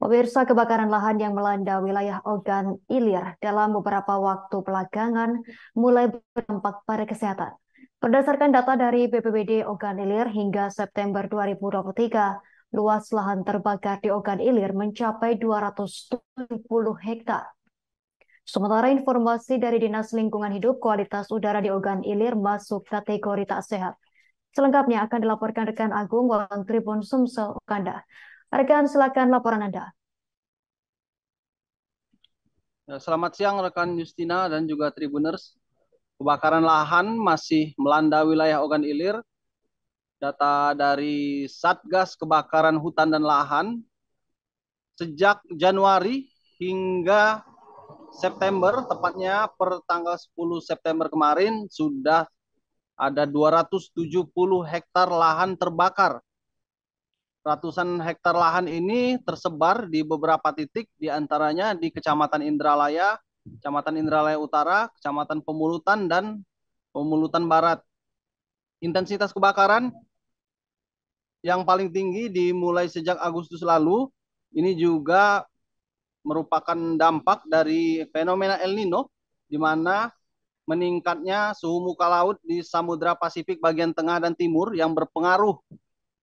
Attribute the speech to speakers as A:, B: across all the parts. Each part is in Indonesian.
A: Pemirsa, kebakaran lahan yang melanda wilayah Ogan Ilir dalam beberapa waktu belakangan mulai berdampak pada kesehatan. Berdasarkan data dari BPBD Ogan Ilir hingga September 2023, luas lahan terbakar di Ogan Ilir mencapai 270 hektar. Sementara informasi dari Dinas Lingkungan Hidup, kualitas udara di Ogan Ilir masuk kategori tak sehat. Selengkapnya akan dilaporkan rekan Agung Walang Tribun Sumsel, Okanda. Rekan, silakan laporan Anda.
B: Ya, selamat siang rekan Justina dan juga Tribuners. Kebakaran lahan masih melanda wilayah Ogan Ilir. Data dari Satgas Kebakaran Hutan dan Lahan sejak Januari hingga September, tepatnya per tanggal 10 September kemarin sudah ada 270 hektar lahan terbakar. Ratusan hektar lahan ini tersebar di beberapa titik, diantaranya di Kecamatan Indralaya, Kecamatan Indralaya Utara, Kecamatan Pemulutan, dan Pemulutan Barat. Intensitas kebakaran yang paling tinggi dimulai sejak Agustus lalu, ini juga merupakan dampak dari fenomena El Nino, di mana meningkatnya suhu muka laut di Samudra Pasifik bagian tengah dan timur yang berpengaruh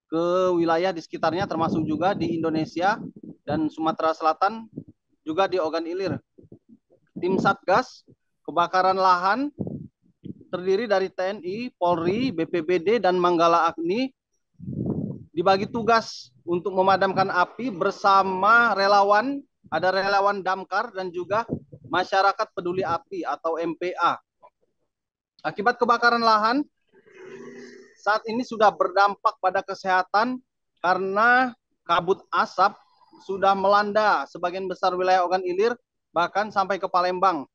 B: ke wilayah di sekitarnya, termasuk juga di Indonesia dan Sumatera Selatan, juga di Ogan Ilir. Tim Satgas Kebakaran Lahan terdiri dari TNI, Polri, BPBD, dan Manggala Agni dibagi tugas untuk memadamkan api bersama relawan, ada relawan damkar dan juga masyarakat peduli api atau MPA. Akibat kebakaran lahan, saat ini sudah berdampak pada kesehatan karena kabut asap sudah melanda sebagian besar wilayah Ogan Ilir, bahkan sampai ke Palembang.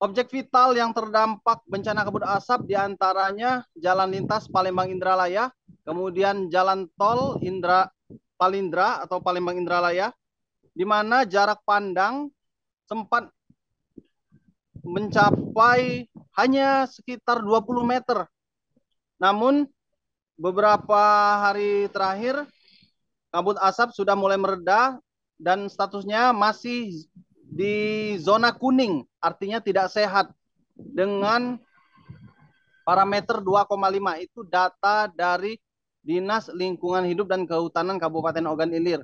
B: Objek vital yang terdampak bencana kabut asap diantaranya jalan lintas Palembang Indralaya, kemudian jalan tol Palindra atau Palembang Indralaya, di mana jarak pandang sempat mencapai hanya sekitar 20 meter. Namun beberapa hari terakhir kabut asap sudah mulai mereda dan statusnya masih di zona kuning, artinya tidak sehat, dengan parameter 2,5. Itu data dari Dinas Lingkungan Hidup dan Kehutanan Kabupaten Ogan Ilir.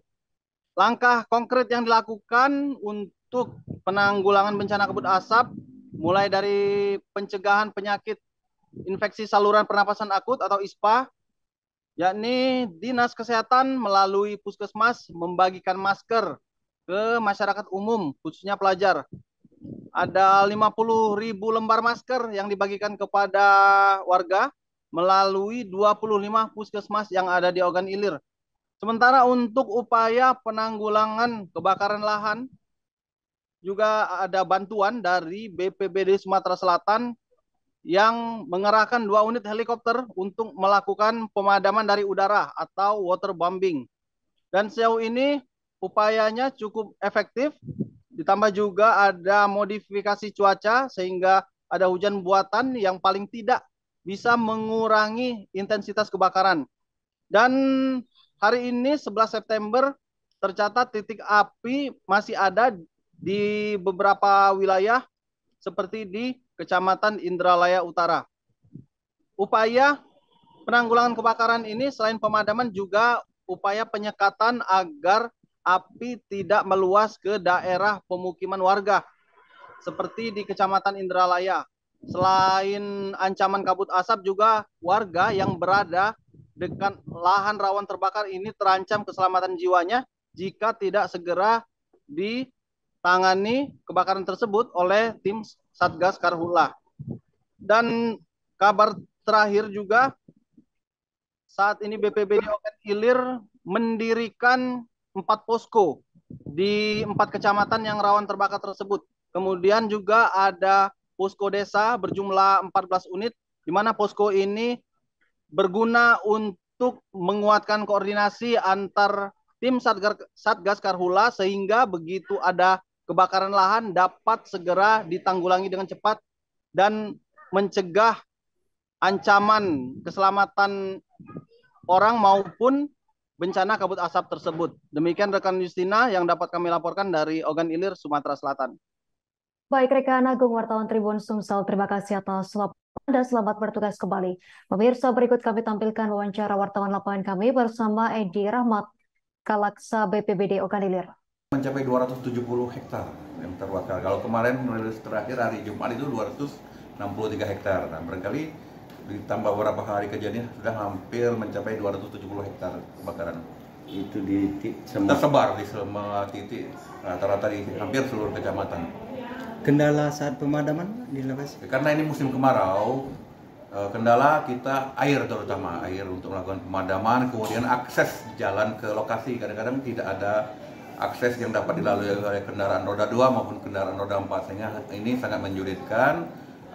B: Langkah konkret yang dilakukan untuk penanggulangan bencana kabut asap mulai dari pencegahan penyakit infeksi saluran pernapasan akut atau ISPA, yakni Dinas Kesehatan melalui Puskesmas membagikan masker ke masyarakat umum, khususnya pelajar. Ada 50.000 lembar masker yang dibagikan kepada warga melalui 25 puskesmas yang ada di Ogan Ilir. Sementara untuk upaya penanggulangan kebakaran lahan, juga ada bantuan dari BPBD Sumatera Selatan yang mengerahkan 2 unit helikopter untuk melakukan pemadaman dari udara atau waterbombing. Dan sejauh ini upayanya cukup efektif, ditambah juga ada modifikasi cuaca sehingga ada hujan buatan yang paling tidak bisa mengurangi intensitas kebakaran. Dan hari ini 11 September tercatat titik api masih ada di beberapa wilayah seperti di Kecamatan Indralaya Utara. Upaya penanggulangan kebakaran ini selain pemadaman juga upaya penyekatan agar api tidak meluas ke daerah pemukiman warga seperti di Kecamatan Indralaya. Selain ancaman kabut asap, juga warga yang berada dekat lahan rawan terbakar ini terancam keselamatan jiwanya jika tidak segera ditangani kebakaran tersebut oleh tim Satgas Karhutla. Dan kabar terakhir juga, saat ini BPBD Ogan Ilir mendirikan 4 posko di 4 kecamatan yang rawan terbakar tersebut. Kemudian juga ada posko desa berjumlah 14 unit, di mana posko ini berguna untuk menguatkan koordinasi antar tim Satgas Karhutla sehingga begitu ada kebakaran lahan dapat segera ditanggulangi dengan cepat dan mencegah ancaman keselamatan orang maupun bencana kabut asap tersebut. Demikian rekan Justina yang dapat kami laporkan dari Ogan Ilir, Sumatera Selatan.
A: Baik, rekan Agung wartawan Tribun Sumsel, terima kasih atas laporan Anda. Selamat bertugas kembali. Pemirsa, berikut kami tampilkan wawancara wartawan lapangan kami bersama Edi Rahmat, Kalaksa BPBD Ogan Ilir.
C: Mencapai 270 hektar yang terbakar. Kalau kemarin rilis terakhir hari Jumat itu 263 hektar. Nah, barangkali ditambah beberapa hari kejadian sudah hampir mencapai 270 hektar kebakaran.
D: Itu
C: tersebar di semua titik, rata-rata di hampir seluruh kecamatan.
D: Kendala saat pemadaman di lokasi?
C: Karena ini musim kemarau, kendala kita air, terutama air untuk melakukan pemadaman, kemudian akses jalan ke lokasi. Kadang-kadang tidak ada akses yang dapat dilalui oleh kendaraan roda 2 maupun kendaraan roda 4, sehingga ini sangat menyulitkan.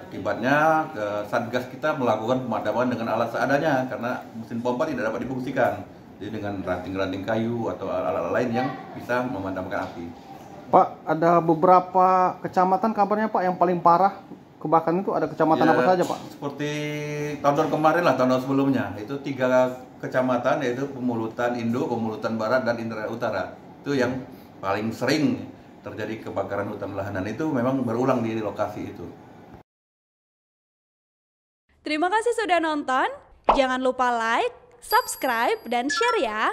C: Akibatnya Satgas kita melakukan pemadaman dengan alat seadanya karena mesin pompa tidak dapat difungsikan. Jadi dengan ranting-ranting kayu atau alat-alat lain yang bisa memadamkan api.
B: Pak, ada beberapa kecamatan kabarnya Pak yang paling parah kebakaran itu, ada kecamatan apa saja Pak?
C: Seperti tahun kemarin lah, tahun sebelumnya itu 3 kecamatan, yaitu Pemulutan Induk, Pemulutan Barat, dan Indralaya Utara. Itu yang paling sering terjadi kebakaran hutan lahan, dan itu memang berulang di lokasi itu.
E: Terima kasih sudah nonton. Jangan lupa like, subscribe, dan share ya.